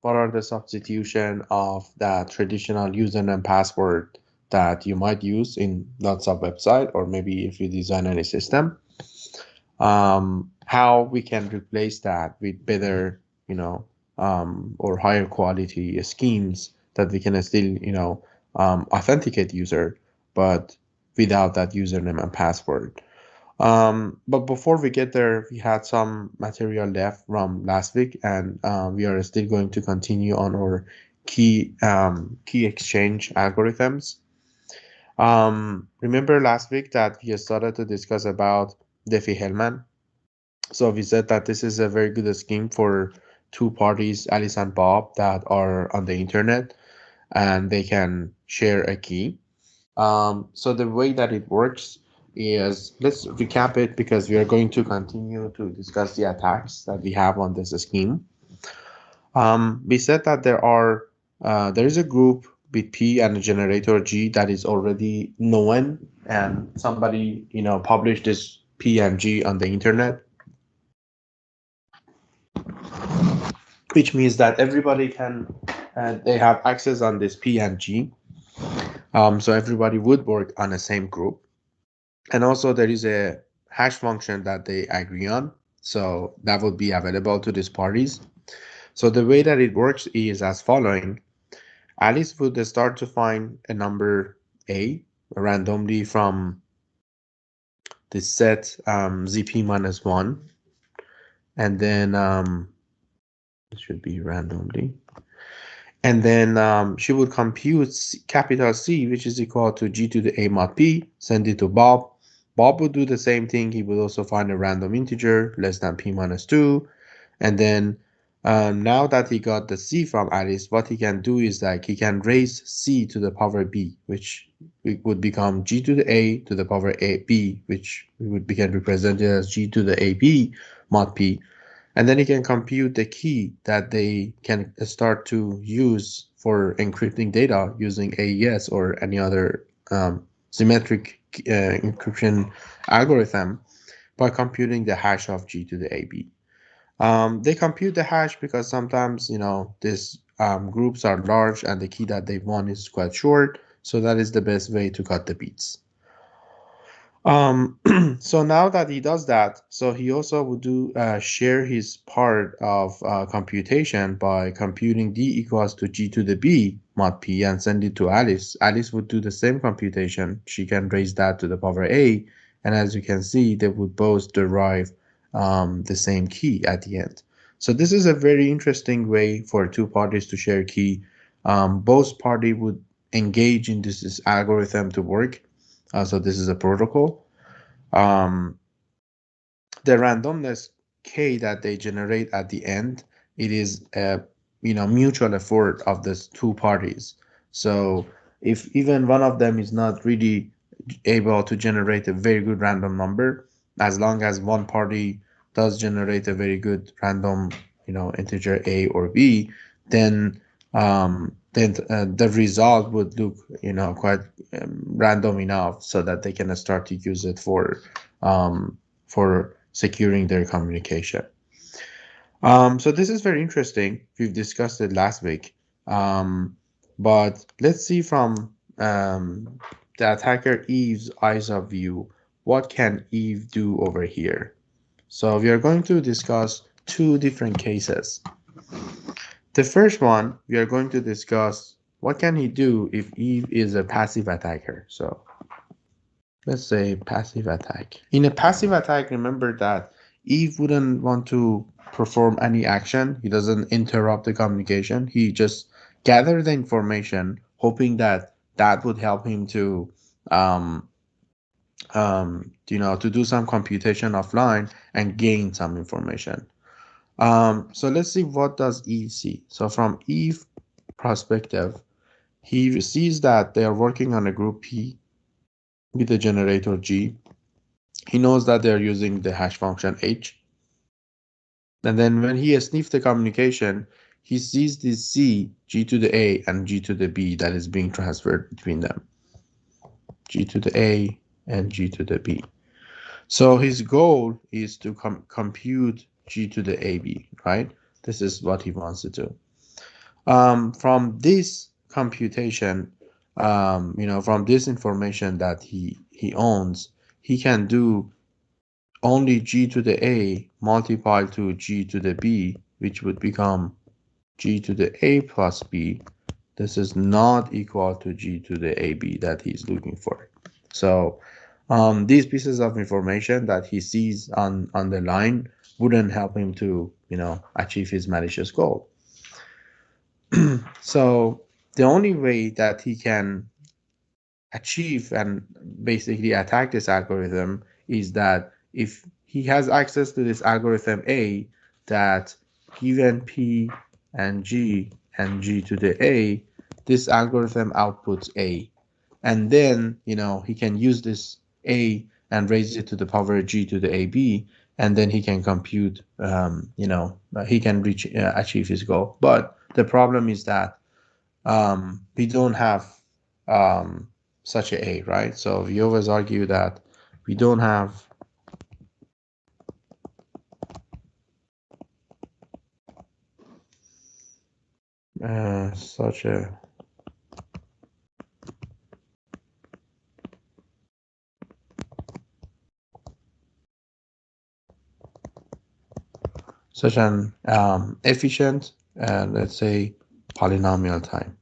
what are the substitution of that traditional username password that you might use in lots of website, or maybe if you design any system, how we can replace that with better, or higher quality schemes that we can still, authenticate user, but without that username and password. But before we get there, we had some material left from last week, and we are still going to continue on our key exchange algorithms. Remember last week that we started to discuss about Diffie-Hellman. So we said that this is a very good scheme for two parties, Alice and Bob, that are on the internet, and they can share a key. So the way that it works is, let's recap it because we are going to continue to discuss the attacks that we have on this scheme. We said that there is a group with P and a generator G that is already known, and somebody published this P and G on the internet, which means that everybody can they have access on this P and G. So everybody would work on the same group. And also there is a hash function that they agree on. So that would be available to these parties. So the way that it works is as following. Alice would start to find a number A randomly from the set ZP minus 1. And then it should be randomly. And then she would compute capital C, which is equal to G to the A mod P, send it to Bob. Bob would do the same thing. He would also find a random integer less than P minus 2. And then now that he got the C from Alice, what he can do is like he can raise C to the power B, which would become G to the A to the power B, which would become represented as G to the AB mod P. And then he can compute the key that they can start to use for encrypting data using AES or any other symmetric encryption algorithm by computing the hash of G to the AB. They compute the hash because sometimes, these groups are large and the key that they want is quite short. So that is the best way to cut the bits. So now that he does that, so he also would do share his part of computation by computing D equals to G to the B mod P and send it to Alice. Alice would do the same computation. She can raise that to the power A. And as you can see, they would both derive the same key at the end. So this is a very interesting way for two parties to share key. Both parties would engage in this algorithm to work. So this is a protocol. The randomness K that they generate at the end, it is a mutual effort of the two parties. So if even one of them is not really able to generate a very good random number, as long as one party does generate a very good random integer A or B, then the result would look quite random enough so that they can start to use it for securing their communication. So this is very interesting. We've discussed it last week, but let's see from the attacker Eve's eyes of view, what can Eve do over here? So we are going to discuss two different cases. The first one, we are going to discuss what can he do if Eve is a passive attacker. So let's say passive attack. In a passive attack, remember that Eve wouldn't want to perform any action. He doesn't interrupt the communication. He just gathers the information, hoping that that would help him to to do some computation offline and gain some information. So let's see, what does Eve see? So from Eve perspective, he sees that they are working on a group P with the generator G. He knows that they're using the hash function H. And then when he sniffs the communication, he sees this C, G to the A and G to the B that is being transferred between them. G to the A and G to the B. So his goal is to compute G to the AB, right? This is what he wants to do. From this computation, from this information that he owns, he can do only g to the a multiplied to g to the b, which would become g to the a plus b. This is not equal to g to the ab that he's looking for. So these pieces of information that he sees on the line wouldn't help him to, achieve his malicious goal. So the only way that he can achieve and basically attack this algorithm is that if he has access to this algorithm A, that given P and G to the A, this algorithm outputs A. And then, he can use this A and raise it to the power G to the AB, and then he can compute, he can achieve his goal. But the problem is that we don't have such a, right? So we always argue that we don't have such an efficient, let's say, polynomial time.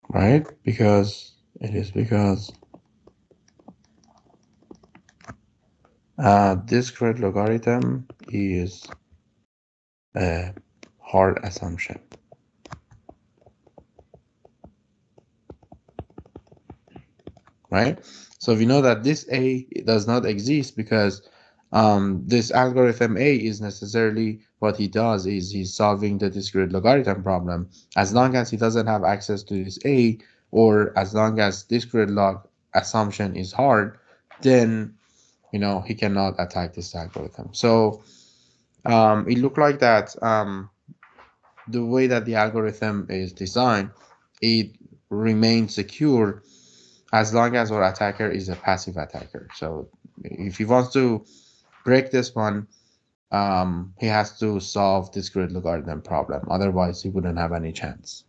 Right? Because discrete logarithm is a hard assumption. Right? So we know that this A does not exist because this algorithm A is necessarily, what he does is he's solving the discrete logarithm problem. As long as he doesn't have access to this A, or as long as discrete log assumption is hard, then he cannot attack this algorithm. So it looked like that the way that the algorithm is designed, it remains secure as long as our attacker is a passive attacker. So if he wants to break this one, he has to solve this discrete logarithm problem. Otherwise, he wouldn't have any chance.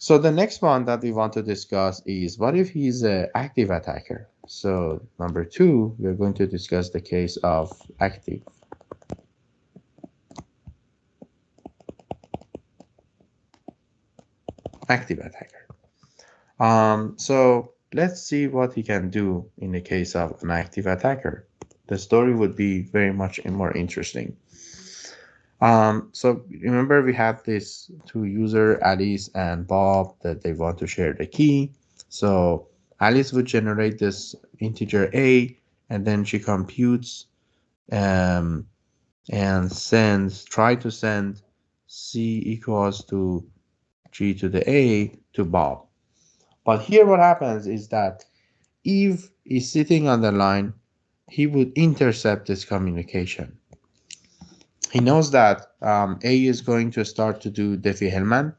So the next one that we want to discuss is, what if he's an active attacker? So number 2, we're going to discuss the case of active attacker. So let's see what he can do in the case of an active attacker. The story would be very much more interesting. So remember, we have this 2 users, Alice and Bob, that they want to share the key. So Alice would generate this integer A, and then she computes and try to send C equals to G to the A to Bob. But here what happens is that Eve is sitting on the line. He would intercept this communication. He knows that A is going to start to do Diffie-Hellman.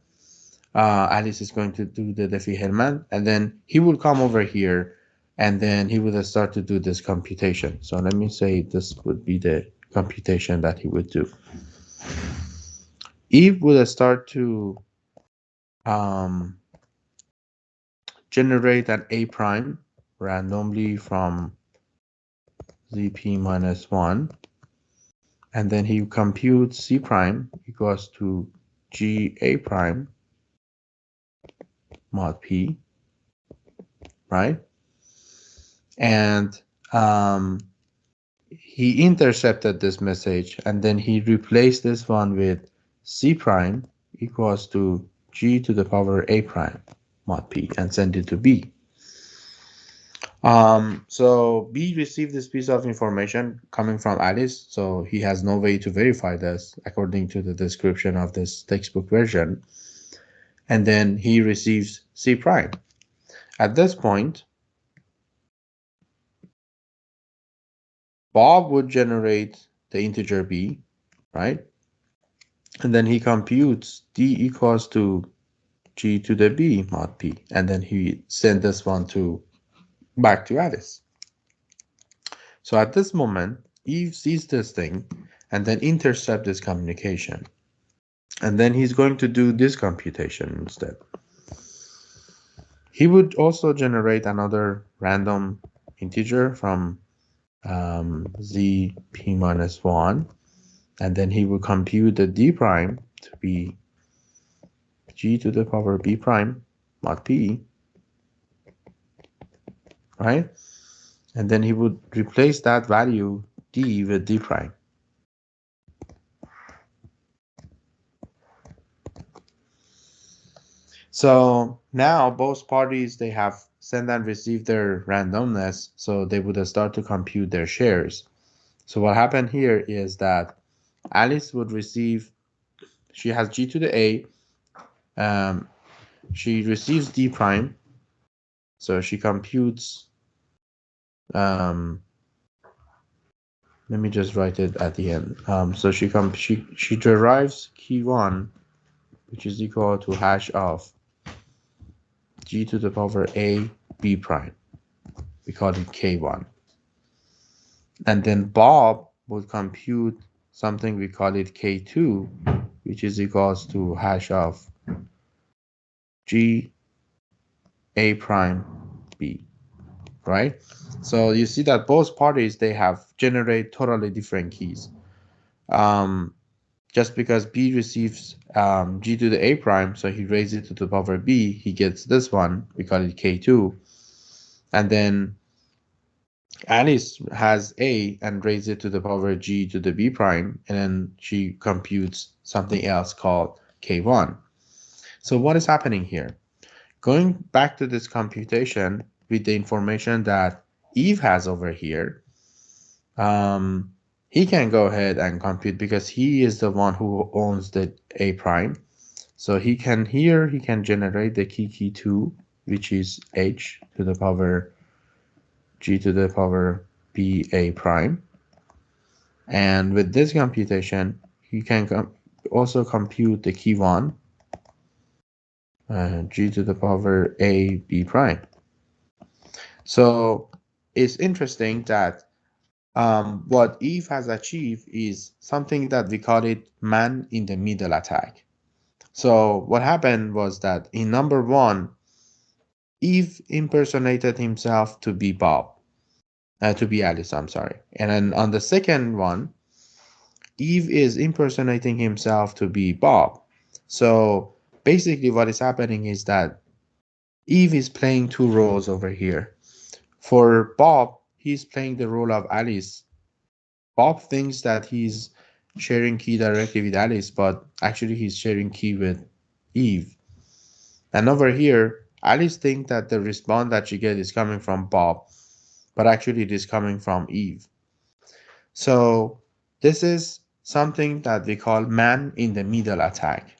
Alice is going to do the Diffie-Hellman, and then he will come over here, and then he would start to do this computation. So let me say this would be the computation that he would do. Eve would start to generate an A prime randomly from ZP minus 1. And then he computes C prime equals to G A prime mod P, right? And he intercepted this message, and then he replaced this one with C prime equals to G to the power A prime mod P and send it to B. So B received this piece of information coming from Alice, so he has no way to verify this according to the description of this textbook version. And then he receives C prime. At this point, Bob would generate the integer B, right? And then he computes D equals to G to the B mod P, and then he sent this one back to Alice. So at this moment, Eve sees this thing and then intercept this communication. And then he's going to do this computation instead. He would also generate another random integer from ZP minus 1, and then he will compute the D prime to be G to the power B prime mod P, right? And then he would replace that value D with D prime. So now both parties, they have sent and received their randomness, so they would start to compute their shares. So what happened here is that Alice would receive, she has G to the A, she receives D prime, so she computes, let me just write it at the end. So she derives key 1, which is equal to hash of G to the power A B prime. We call it K1. And then Bob would compute something, we call it K2, which is equals to hash of G A prime B, right? So you see that both parties, they have generate totally different keys. Just because B receives G to the A prime, so he raises it to the power B, he gets this one, we call it K2. And then Alice has A and raises it to the power G to the B prime, and then she computes something else called K1. So what is happening here? Going back to this computation with the information that Eve has over here, he can go ahead and compute because he is the one who owns the A prime. So he can generate the key 2, which is H to the power G to the power B A prime. And with this computation, he can also compute the key 1, G to the power A B prime. So it's interesting that what Eve has achieved is something that we call it man-in-the-middle attack. So what happened was that in number 1, Eve impersonated himself to be Bob, to be Alice, I'm sorry. And then on the second one, Eve is impersonating himself to be Bob. So basically what is happening is that Eve is playing 2 roles over here. For Bob, he's playing the role of Alice. Bob thinks that he's sharing key directly with Alice, but actually he's sharing key with Eve. And over here, Alice thinks that the response that she gets is coming from Bob, but actually it is coming from Eve. So this is something that we call man-in-the-middle attack.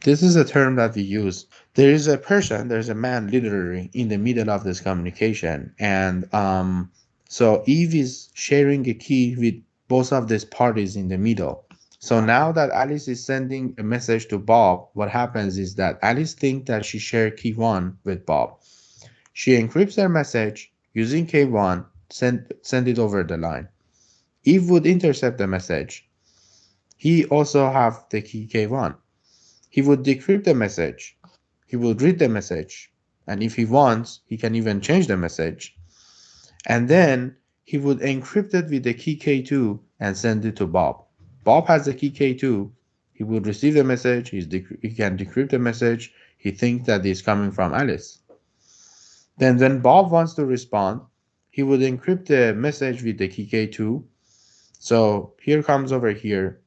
This is a term that we use. There is a person, there's a man literally in the middle of this communication. And so Eve is sharing a key with both of these parties in the middle. So now that Alice is sending a message to Bob, what happens is that Alice thinks that she shared key 1 with Bob. She encrypts her message using K1, send it over the line. Eve would intercept the message. He also have the key K1. He would decrypt the message. He would read the message. And if he wants, he can even change the message. And then he would encrypt it with the key K2 and send it to Bob. Bob has the key K2. He would receive the message. He can decrypt the message. He thinks that it's coming from Alice. Then when Bob wants to respond, he would encrypt the message with the key K2. So here comes over here.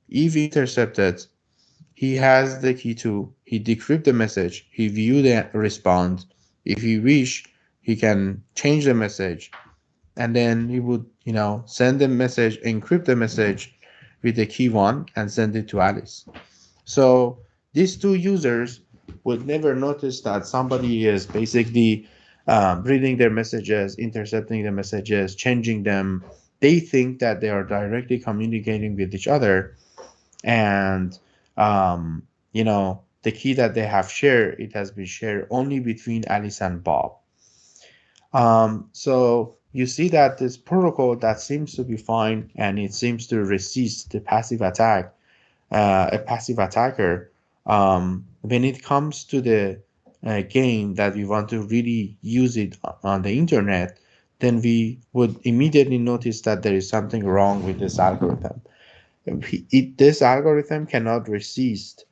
Eve intercepted. He has the key 2. He decrypt the message. He view the response. If he wish, he can change the message. And then he would, send the message, encrypt the message with the key 1 and send it to Alice. So these 2 users would never notice that somebody is basically reading their messages, intercepting the messages, changing them. They think that they are directly communicating with each other, and you know, the key that they have shared, it has been shared only between Alice and Bob. So you see that this protocol that seems to be fine and it seems to resist the passive attack, a passive attacker. When it comes to the game that we want to really use it on the internet, then we would immediately notice that there is something wrong with this algorithm. This algorithm cannot resist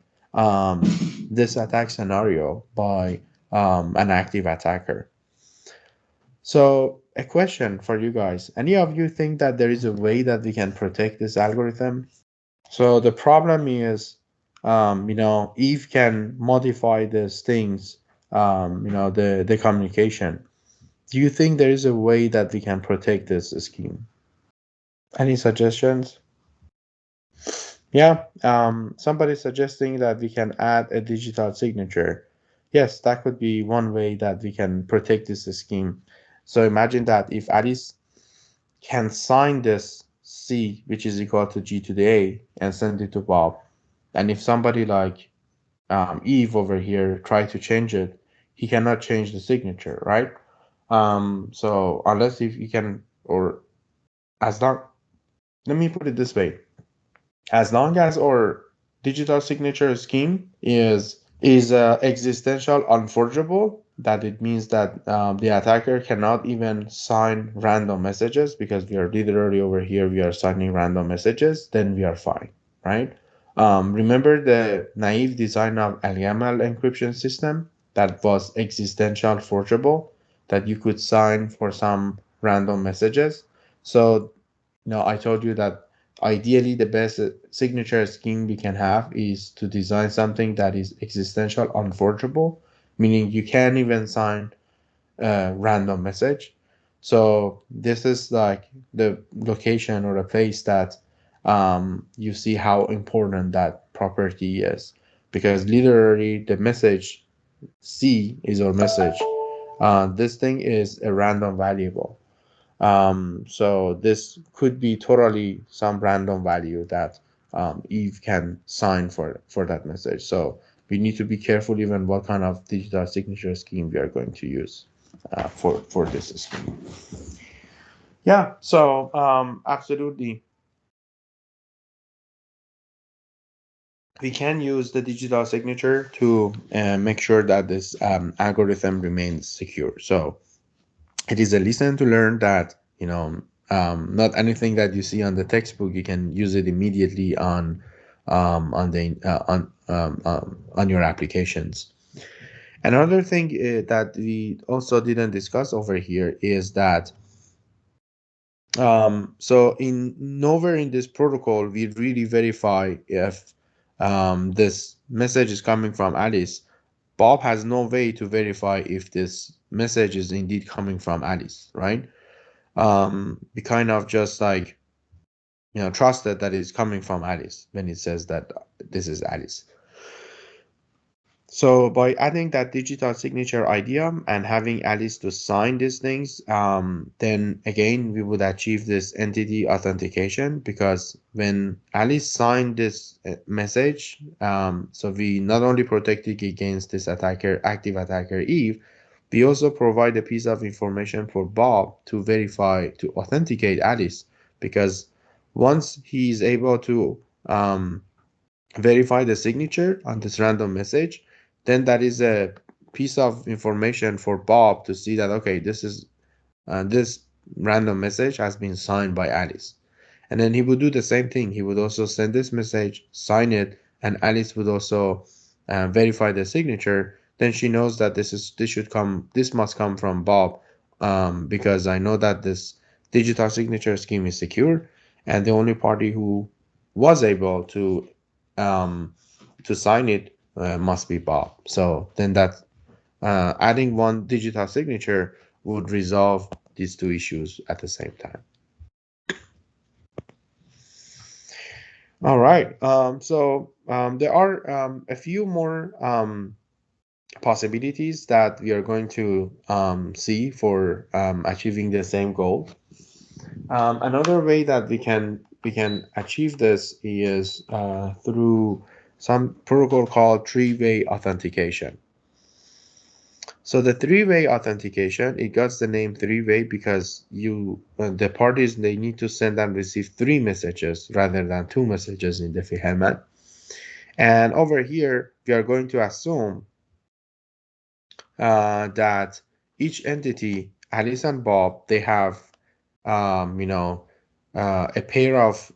this attack scenario by an active attacker. So a question for you guys, any of you think that there is a way that we can protect this algorithm? So the problem is, you know, Eve can modify these things, you know, the communication. Do you think there is a way that we can protect this scheme? Any suggestions? Yeah, somebody suggesting that we can add a digital signature. Yes, that could be one way that we can protect this scheme. So imagine that if Alice can sign this C, which is equal to G to the A, and send it to Bob, and if somebody like Eve over here try to change it, he cannot change the signature, right? So unless if you can, or as long, let me put it this way, as long as our digital signature scheme is existential unforgeable, that it means that the attacker cannot even sign random messages, because we are literally over here, we are signing random messages, then we are fine, right? Remember the naive design of AML encryption system that was existential forgeable, that you could sign for some random messages. So, you know, I told you that ideally the best signature scheme we can have is to design something that is existential unforgeable, meaning you can't even sign a random message. So this is like the location or the place that you see how important that property is, because literally the message C is our message. This thing is a random variable. So this could be totally some random value that Eve can sign for that message. So we need to be careful even what kind of digital signature scheme we are going to use for this scheme. Yeah, so absolutely. We can use the digital signature to make sure that this algorithm remains secure. So it is a lesson to learn that, you know, not anything that you see on the textbook you can use it immediately on your applications. Another thing that we also didn't discuss over here is that so nowhere in this protocol we really verify if this message is coming from Alice. Bob has no way to verify if this message is indeed coming from Alice, right? We kind of just like, you know, trusted that it's coming from Alice when it says that this is Alice. So by adding that digital signature idea and having Alice to sign these things, then again, we would achieve this entity authentication, because when Alice signed this message, so we not only protected against this attacker, active attacker Eve, we also provide a piece of information for Bob to verify, to authenticate Alice, because once he is able to verify the signature on this random message, then that is a piece of information for Bob to see that, okay, this is this random message has been signed by Alice. And then he would do the same thing. He would also send this message, sign it, and Alice would also verify the signature. Then she knows that this must come from Bob, because I know that this digital signature scheme is secure, and the only party who was able to sign it must be Bob. So then that adding one digital signature would resolve these two issues at the same time. All right. So there are a few more possibilities that we are going to see for achieving the same goal. Another way that we can achieve this is through some protocol called three-way authentication. So the three-way authentication, it got the name three-way because the parties, they need to send and receive 3 messages rather than 2 messages in the فهمت. And over here, we are going to assume that each entity, Alice and Bob, they have a pair of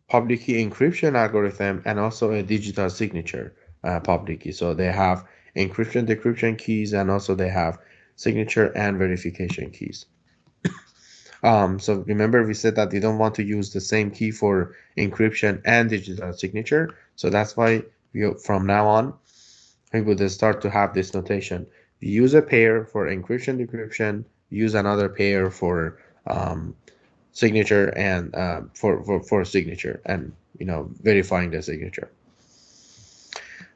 public key encryption algorithm and also a digital signature public key. So they have encryption, decryption keys, and also they have signature and verification keys. So remember we said that we don't want to use the same key for encryption and digital signature. So that's why from now on, we would start to have this notation. We use a pair for encryption, decryption, use another pair for signature and for signature and verifying the signature.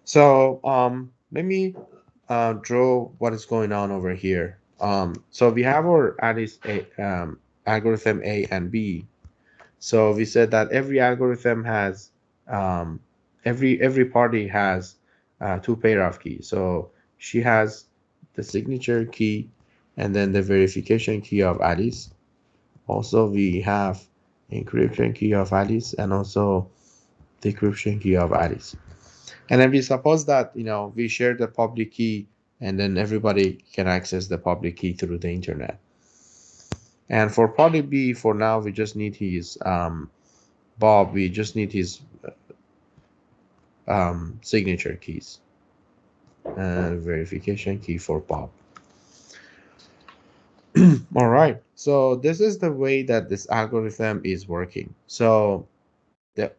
So let me draw what is going on over here. So we have our Alice algorithm A and B. So we said that every algorithm has every party has 2 pair of keys. So she has the signature key and then the verification key of Alice. Also, we have encryption key of Alice and also decryption key of Alice. And then we suppose that we share the public key and then everybody can access the public key through the internet. And for party B, for now, we just need his Bob. We just need his signature keys and verification key for Bob. All right, so this is the way that this algorithm is working. So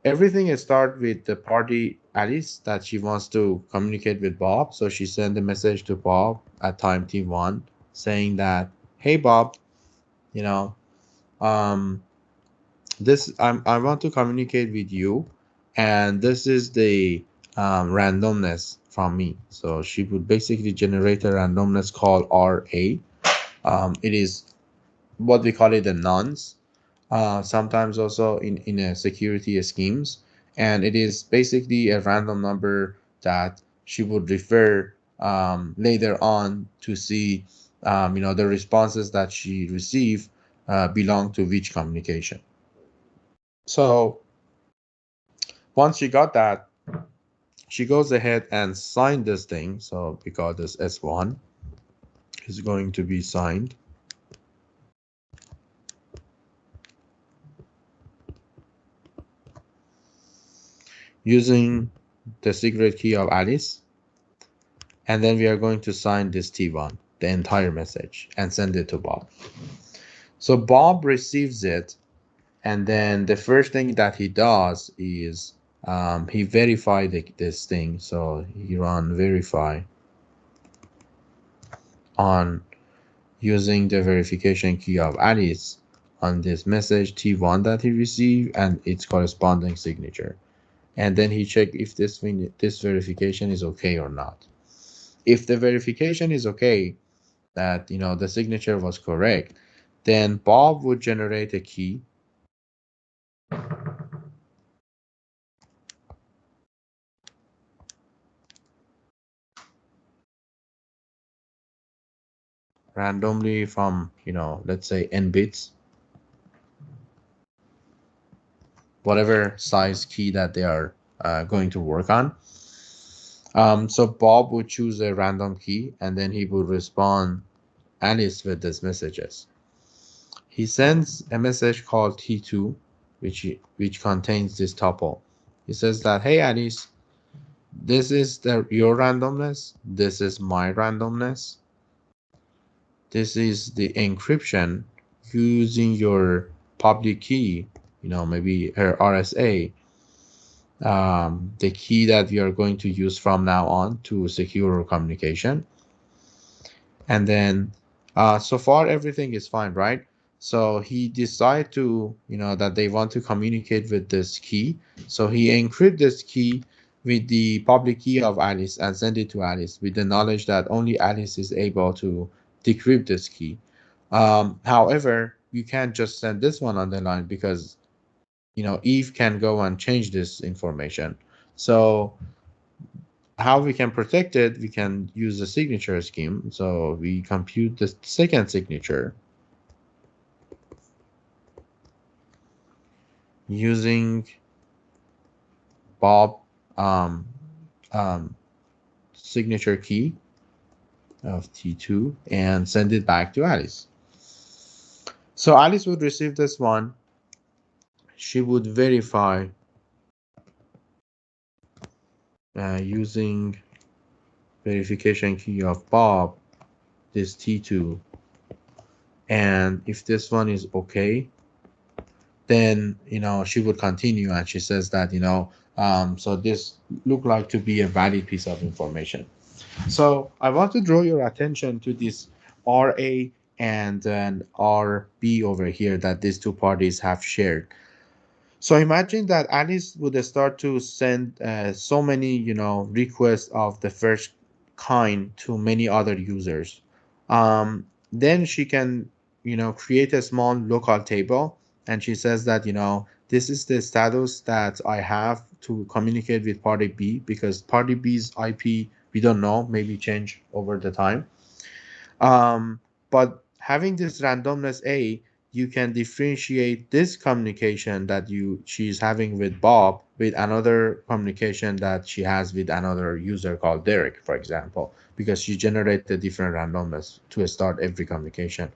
everything starts with the party Alice that she wants to communicate with Bob. So she sent a message to Bob at time t1 saying that, hey Bob, I want to communicate with you, and this is the randomness from me. So she would basically generate a randomness called RA. It is what we call it the nonce, sometimes also in a security schemes, and it is basically a random number that she would refer later on to see the responses that she received belong to which communication. So once she got that, she goes ahead and signed this thing. So because this S1 is going to be signed using the secret key of Alice, and then we are going to sign this T1, the entire message, and send it to Bob. So Bob receives it, and then the first thing that he does is he verified this thing. So he run verify on using the verification key of Alice on this message T1 that he received and its corresponding signature. And then he checked if this verification is okay or not. If the verification is okay, that the signature was correct, then Bob would generate a key randomly from let's say n bits, whatever size key that they are going to work on. So Bob would choose a random key and then he would respond Alice with these messages. He sends a message called T2, which contains this tuple. He says that, hey Alice, this is your randomness, this is my randomness, this is the encryption using your public key, maybe her RSA, the key that we are going to use from now on to secure our communication. And then so far everything is fine, right? So he decided to that they want to communicate with this key, so he encrypted this key with the public key of Alice and send it to Alice with the knowledge that only Alice is able to decrypt this key. However, you can't just send this one on the line because, Eve can go and change this information. So how we can protect it, we can use the signature scheme. So we compute the second signature using Bob signature key of T2 and send it back to Alice. So Alice would receive this one. She would verify using verification key of Bob, this T2. And if this one is okay, then, she would continue and she says that, so this looked like to be a valid piece of information. So I want to draw your attention to this RA and then RB over here that these two parties have shared. So imagine that Alice would start to send so many, requests of the first kind to many other users. Then she can, create a small local table, and she says that, this is the status that I have to communicate with party B, because party B's IP, we don't know, maybe change over the time. But having this randomness A, you can differentiate this communication that she's having with Bob with another communication that she has with another user called Derek, for example, because she generated different randomness to start every communication.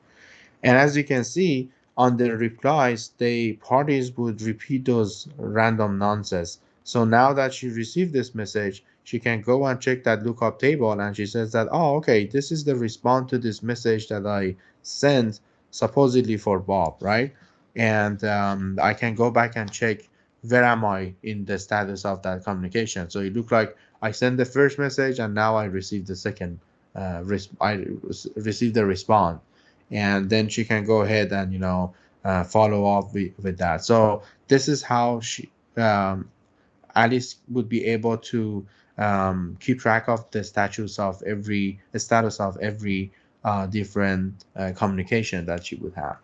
And as you can see, on the replies, the parties would repeat those random nonces. So now that she received this message, she can go and check that lookup table, and she says that, oh, okay, this is the response to this message that I sent supposedly for Bob, right? And I can go back and check where am I in the status of that communication. So it looked like I sent the first message and now I received the second, I received the response. And then she can go ahead and, follow up with that. So this is how Alice would be able to keep track of the status of every different communication that she would have.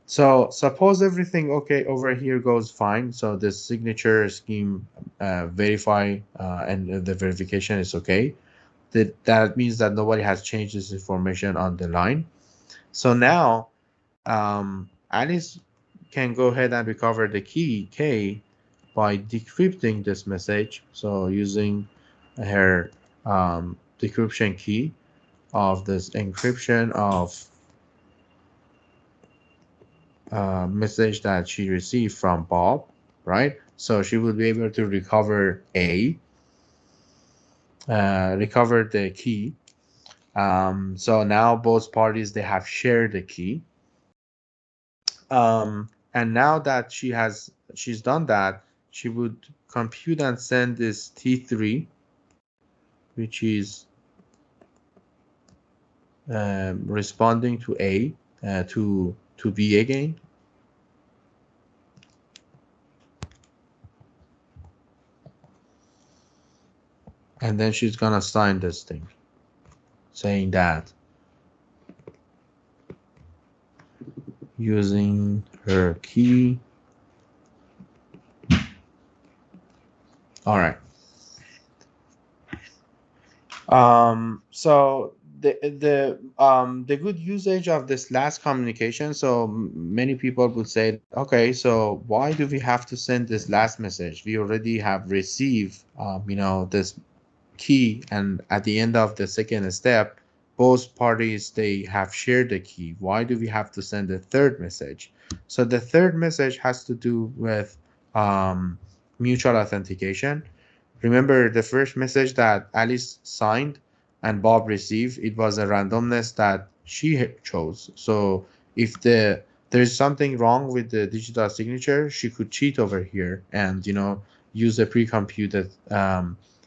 So suppose everything okay over here goes fine. So the signature scheme verify and the verification is okay. That means that nobody has changed this information on the line. So now Alice can go ahead and recover the key K by decrypting this message. So using her decryption key of this encryption of message that she received from Bob, right? So she will be able to recover recover the key. So now both parties, they have shared the key. And now that she's done that, she would compute and send this T3, which is responding to A, to B again. And then she's gonna sign this thing, saying that using her key. All right. So the good usage of this last communication. So many people would say, okay, so why do we have to send this last message? We already have received, this key, and at the end of the second step, both parties, they have shared the key. Why do we have to send a third message? So the third message has to do with mutual authentication. Remember the first message that Alice signed and Bob received, it was a randomness that she chose. So if there's something wrong with the digital signature, she could cheat over here and, use a pre-computed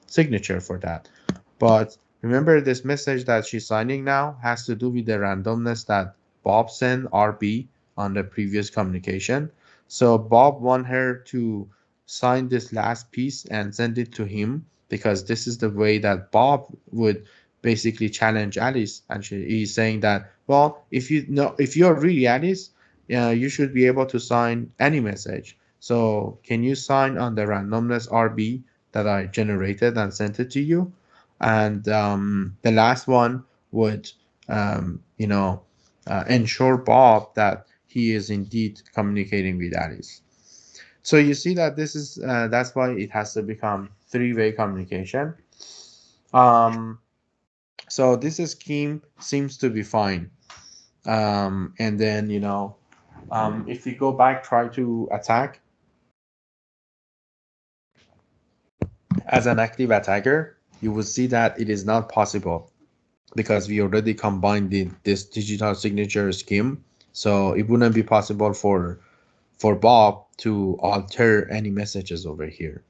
signature for that. But remember, this message that she's signing now has to do with the randomness that Bob sent RB on the previous communication. So Bob want her to sign this last piece and send it to him, because this is the way that Bob would basically challenge Alice. And he's saying that, well, if you're really Alice, you should be able to sign any message. So can you sign on the randomness RB that I generated and sent it to you? And the last one would, ensure Bob that he is indeed communicating with Alice. So you see that this is that's why it has to become three-way communication. So this scheme seems to be fine. And then if you go back, try to attack as an active attacker, you will see that it is not possible, because we already combined this digital signature scheme. So it wouldn't be possible for Bob to alter any messages over here.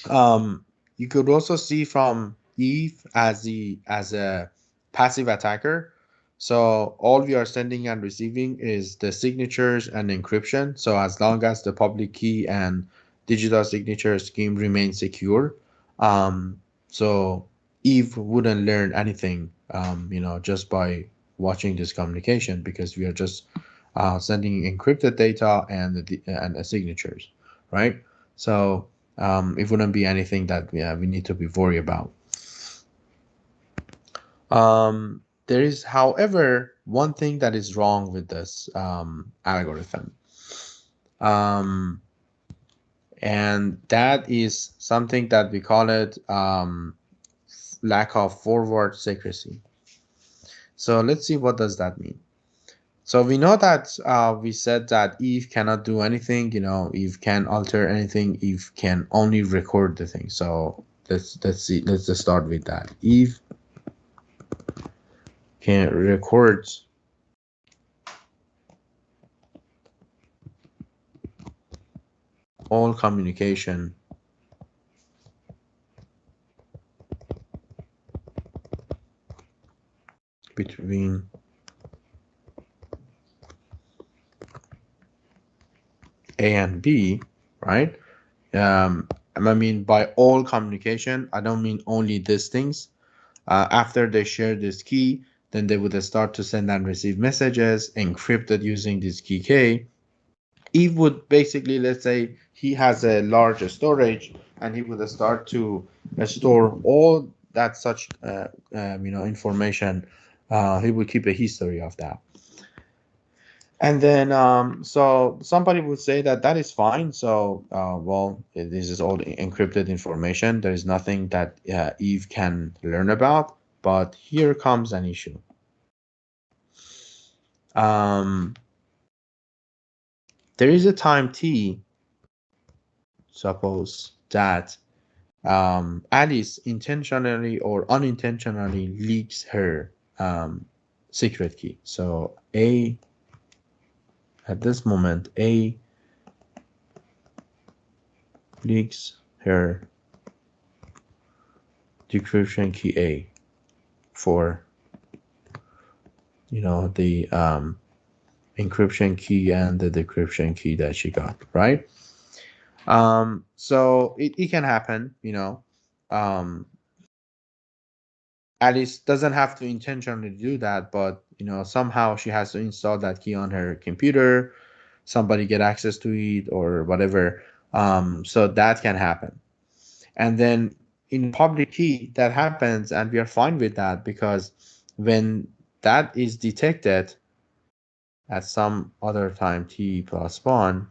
You could also see from Eve as a passive attacker. So all we are sending and receiving is the signatures and encryption. So as long as the public key and digital signature scheme remain secure, so Eve wouldn't learn anything, just by watching this communication, because we are just sending encrypted data and the signatures, right? So it wouldn't be anything that we need to be worried about. There is, however, one thing that is wrong with this algorithm. And that is something that we call it lack of forward secrecy. So let's see, what does that mean? So we know that we said that Eve cannot do anything, Eve can alter anything, Eve can only record the thing. So let's see, let's just start with that. Eve can record all communication between A and B, right? I mean, by all communication, I don't mean only these things. After they share this key, then they would start to send and receive messages encrypted using this key K. Eve would basically, let's say he has a large storage, and he would start to store all that such information. He would keep a history of that. And then so somebody would say that is fine. So well, this is all encrypted information. There is nothing that Eve can learn about. But here comes an issue. There is a time t, suppose that Alice intentionally or unintentionally leaks her secret key. So at this moment, A leaks her decryption key A for the encryption key and the decryption key that she got, right? So it can happen, Alice doesn't have to intentionally do that, but somehow she has to install that key on her computer, somebody get access to it or whatever. So that can happen. And then in public key that happens, and we are fine with that, because when that is detected at some other time t+1,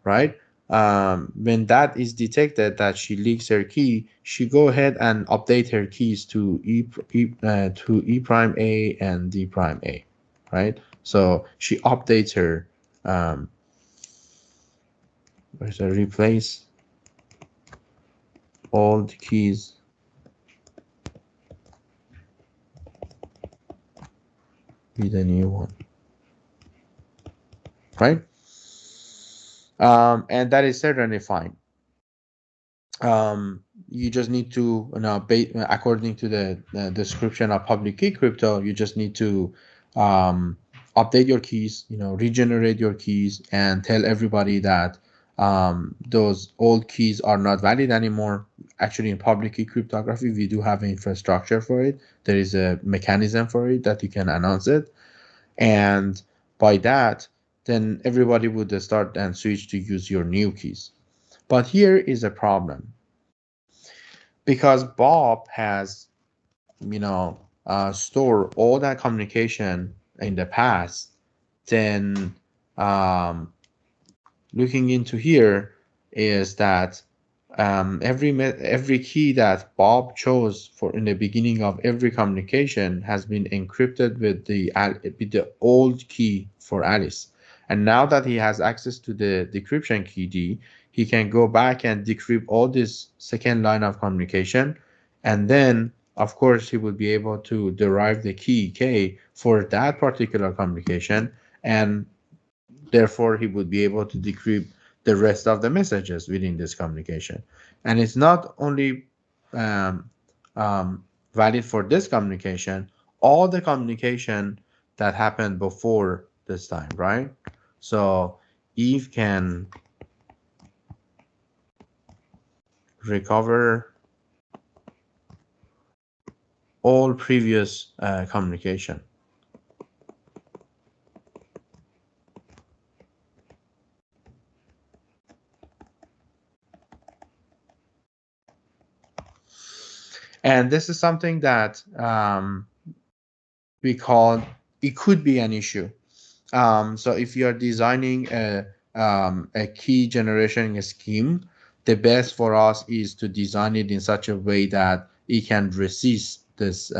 right? When that is detected that she leaks her key, she go ahead and update her keys to E prime A and D prime A, right? So she updates her replace all the keys with a new one, right? And that is certainly fine. You just need to, according to the description of public key crypto, you just need to update your keys, regenerate your keys, and tell everybody that those old keys are not valid anymore. Actually, in public key cryptography, we do have an infrastructure for it. There is a mechanism for it that you can announce it. And by that, then everybody would start and switch to use your new keys. But here is a problem. Because Bob has, store all that communication in the past, then looking into here is that every key that Bob chose for in the beginning of every communication has been encrypted with the old key for Alice. And now that he has access to the decryption key D, he can go back and decrypt all this second line of communication. And then, of course, he will be able to derive the key K for that particular communication. And therefore, he would be able to decrypt the rest of the messages within this communication. And it's not only valid for this communication, all the communication that happened before this time, right? So Eve can recover all previous communication. And this is something that we call, it could be an issue. So if you are designing a key generation scheme, the best for us is to design it in such a way that it can resist this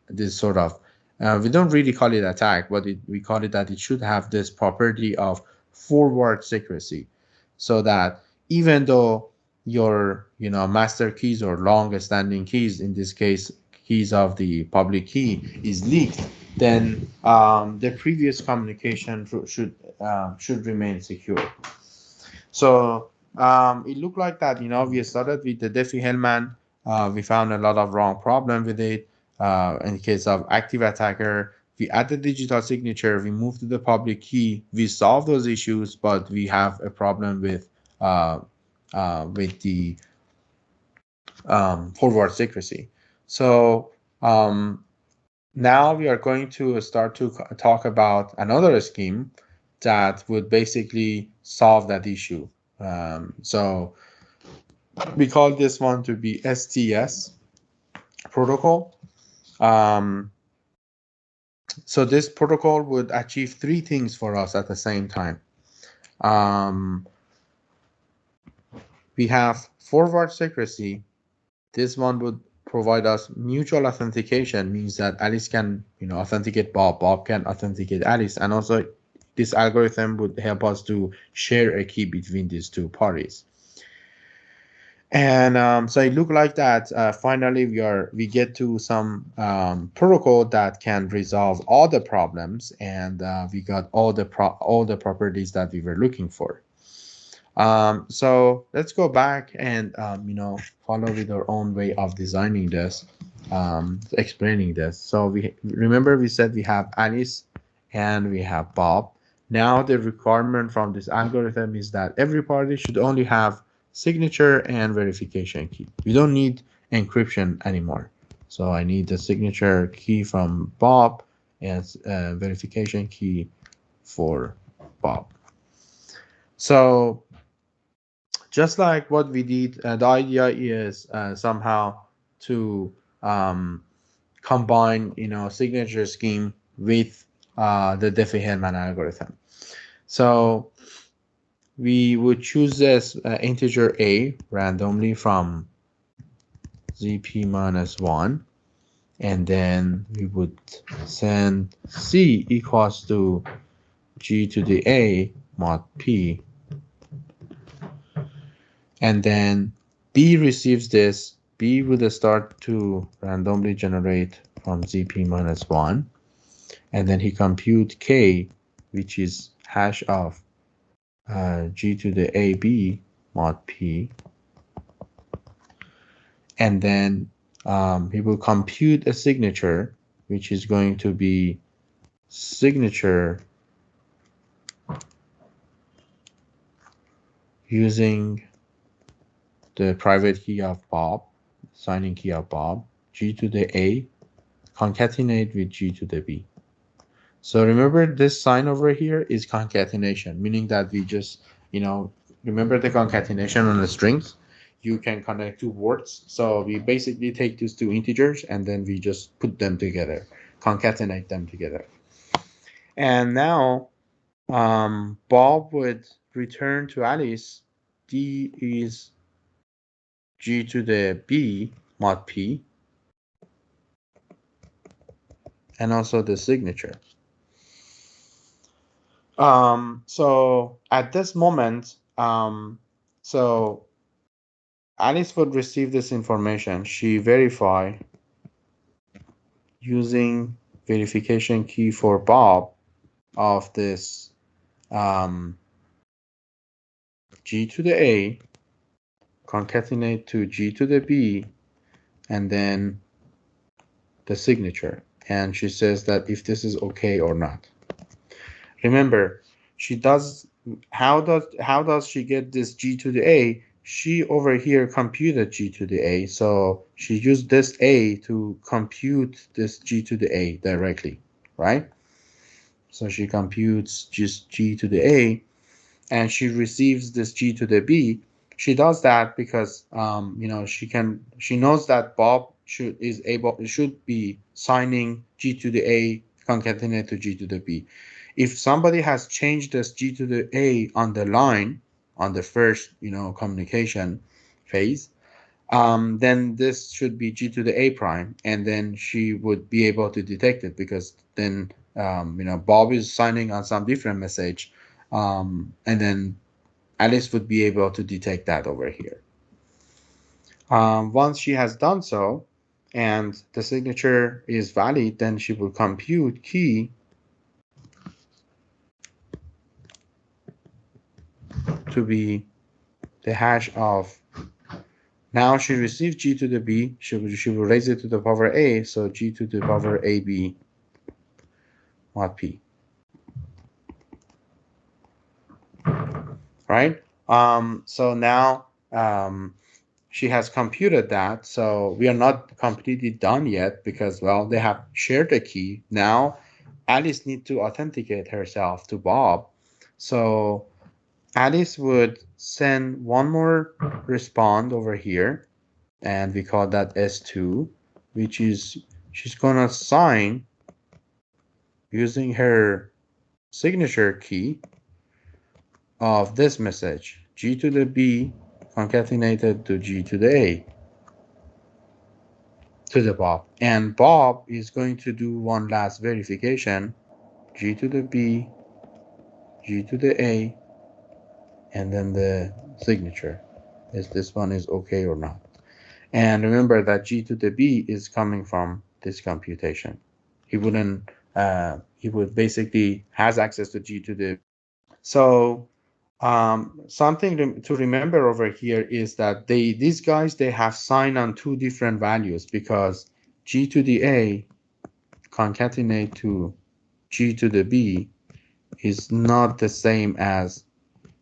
this sort of, we don't really call it attack, but we call it that it should have this property of forward secrecy, so that even though your master keys or long-standing keys, in this case keys of the public key, is leaked, then the previous communication should remain secure. So it looked like that, we started with the Diffie-Hellman. We found a lot of wrong problem with it. In case of active attacker, we added digital signature, we moved to the public key, we solved those issues, but we have a problem with the forward secrecy. So now we are going to start to talk about another scheme that would basically solve that issue. So we call this one to be STS protocol. So this protocol would achieve three things for us at the same time. We have forward secrecy. This one would provide us mutual authentication, means that Alice can authenticate Bob, Bob can authenticate Alice, and also this algorithm would help us to share a key between these two parties. And so it looked like that finally we get to some protocol that can resolve all the problems, and we got all the properties that we were looking for. So let's go back and follow with our own way of designing this, explaining this. So we said we have Alice and we have Bob. Now the requirement from this algorithm is that every party should only have signature and verification key. We don't need encryption anymore. So I need the signature key from Bob and verification key for Bob. So just like what we did, the idea is somehow to combine, signature scheme with the Diffie-Hellman algorithm. So we would choose this integer a randomly from ZP minus 1, and then we would send C equals to G to the A mod P. And then B receives this. B will start to randomly generate from ZP minus 1. And then he compute K, which is hash of G to the AB mod P. And then he will compute a signature, which is going to be signature using the private key of Bob, signing key of Bob, G to the A, concatenate with G to the B. So remember this sign over here is concatenation, meaning that we just, remember the concatenation on the strings? You can connect two words. So we basically take these two integers and then we just put them together, concatenate them together. And now Bob would return to Alice, D is G to the B mod P, and also the signature. So at this moment, so Alice would receive this information. She verify using verification key for Bob of this G to the A, concatenate to G to the B, and then the signature. And she says that if this is okay or not. Remember, she does, how does she get this G to the A? She over here computed G to the A, so she used this A to compute this G to the A directly, right? So she computes just G to the A, and she receives this G to the B. She does that because she knows that Bob should be signing G to the A concatenate to G to the B. If somebody has changed this G to the A on the line, on the first, communication phase, then this should be G to the A prime, and then she would be able to detect it because then, Bob is signing on some different message, and then Alice would be able to detect that over here. Once she has done so, and the signature is valid, then she will compute key to be the hash of, now she received G to the B, she will raise it to the power A, so G to the power AB mod P. Right? So now she has computed that, so we are not completely done yet because, well, they have shared the key. Now Alice needs to authenticate herself to Bob. So Alice would send one more respond over here, and we call that S2, which is she's gonna sign using her signature key of this message, G to the B concatenated to G to the A to the Bob. And Bob is going to do one last verification, G to the B, G to the A, and then the signature. Is this one is okay or not? And remember that G to the B is coming from this computation. He wouldn't, he would basically has access to G to the. So something to remember over here is that these guys, they have signed on two different values because G to the A concatenate to G to the B is not the same as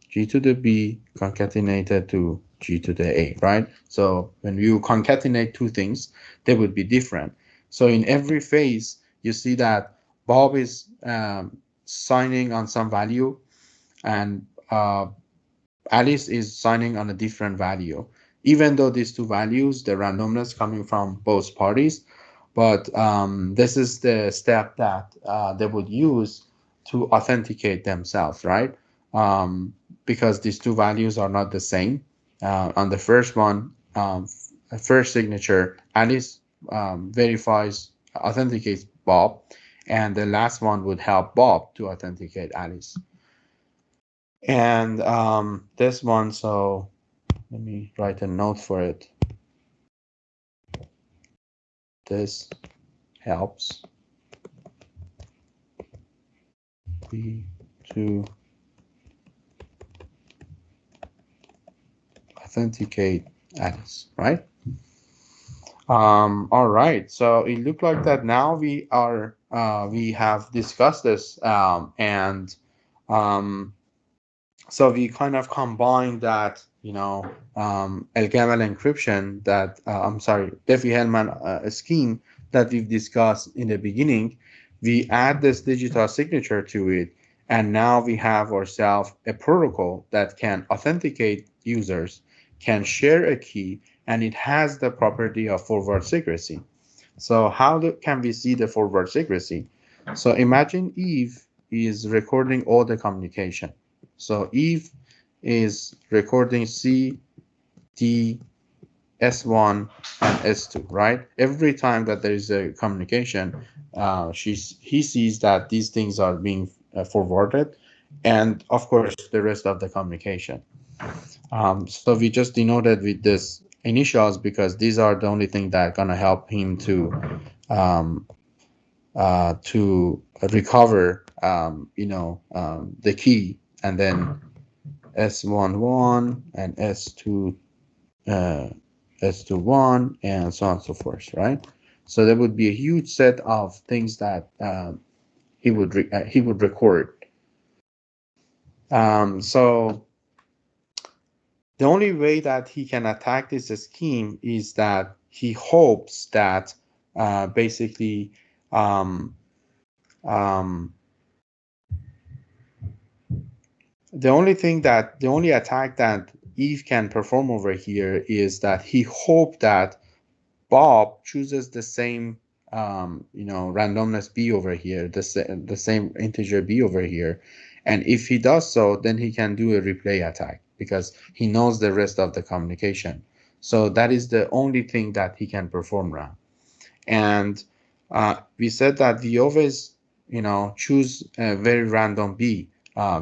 G to the B concatenated to G to the A, right? So when you concatenate two things, they would be different. So in every phase, you see that Bob is signing on some value, and Alice is signing on a different value, even though these two values, the randomness coming from both parties. But this is the step that they would use to authenticate themselves, right? Because these two values are not the same. On the first one, first signature, Alice authenticates Bob, and the last one would help Bob to authenticate Alice. And this one, so let me write a note for it. This helps me to authenticate Alice, right? All right, so it looked like that now we have discussed this, and So we kind of combine that, L-Gamal encryption that, Diffie-Hellman scheme that we've discussed in the beginning. We add this digital signature to it, and now we have ourselves a protocol that can authenticate users, can share a key, and it has the property of forward secrecy. So how can we see the forward secrecy? So imagine Eve is recording all the communication. So Eve is recording C, D, S1, and S2, right? Every time that there is a communication, he sees that these things are being forwarded, and of course the rest of the communication. So we just denoted with this initials because these are the only thing that are gonna help him to recover, the key, and then S11 and S2, S21, and so on and so forth, right? So there would be a huge set of things that he would record. So the only way that he can attack this scheme is that he hopes that basically the only attack that Eve can perform over here is that he hopes that Bob chooses the same randomness B over here, the same integer B over here. And if he does so, then he can do a replay attack because he knows the rest of the communication. So that is the only thing that he can perform now. And we said that we always, choose a very random B.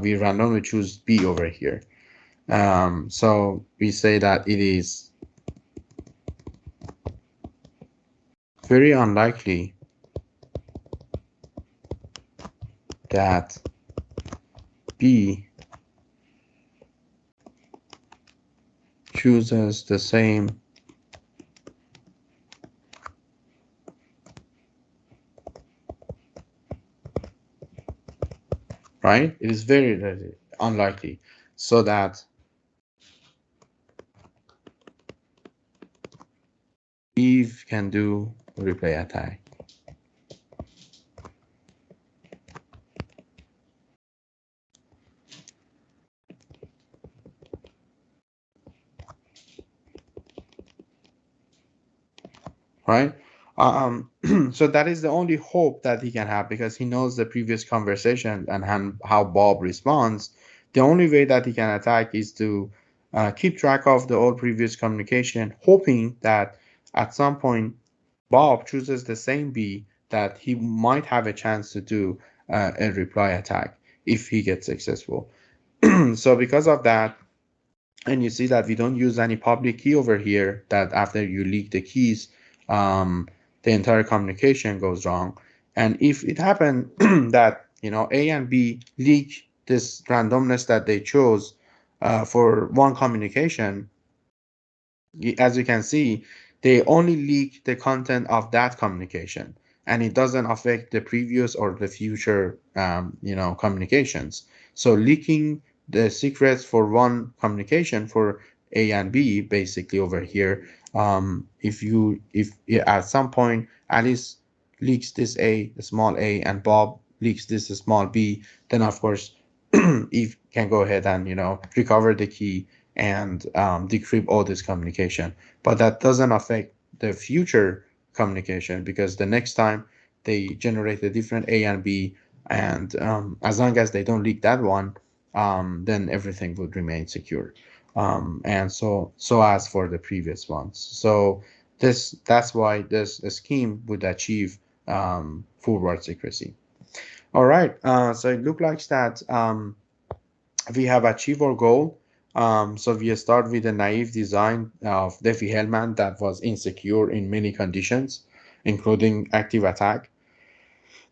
We randomly choose B over here. So we say that it is very unlikely that B chooses the same right? It is very unlikely, so that Eve can do a replay attack. Right? So that is the only hope that he can have because he knows the previous conversation and how Bob responds. The only way that he can attack is to keep track of the all previous communication, hoping that at some point Bob chooses the same B that he might have a chance to do a reply attack if he gets successful. So because of that, and you see that we don't use any public key over here, that after you leak the keys, the entire communication goes wrong. And if it happened that A and B leak this randomness that they chose for one communication, as you can see, they only leak the content of that communication, and it doesn't affect the previous or the future communications. So leaking the secrets for one communication for A and B basically over here, if at some point Alice leaks this A, the small a, and Bob leaks this small b, then of course Eve can go ahead and recover the key and decrypt all this communication. But that doesn't affect the future communication because the next time they generate a different A and B, and as long as they don't leak that one, then everything would remain secure. And so as for the previous ones. So that's why this scheme would achieve forward secrecy. All right, so it looks like that we have achieved our goal. So we start with a naive design of Diffie-Hellman that was insecure in many conditions, including active attack.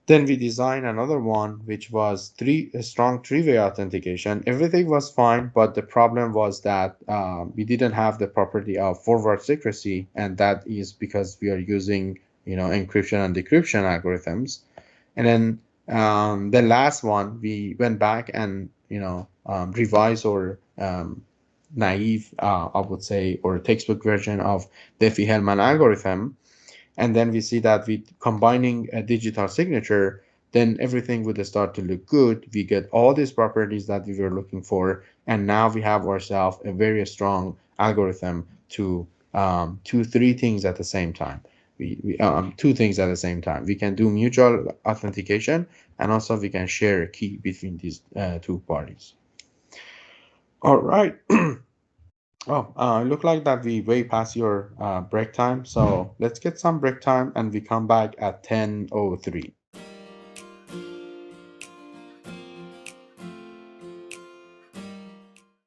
Then we designed another one, which was a strong three-way authentication. Everything was fine, but the problem was that we didn't have the property of forward secrecy, and that is because we are using, encryption and decryption algorithms. And then the last one, we went back and, revised or naive, I would say, or textbook version of Diffie-Hellman algorithm, and then we see that with combining a digital signature, then everything would start to look good. We get all these properties that we were looking for, and now we have ourselves a very strong algorithm to do three things at the same time. Two things at the same time. We can do mutual authentication, and also we can share a key between these two parties. All right. Look like that we way past your break time. So let's get some break time, and we come back at 10:03.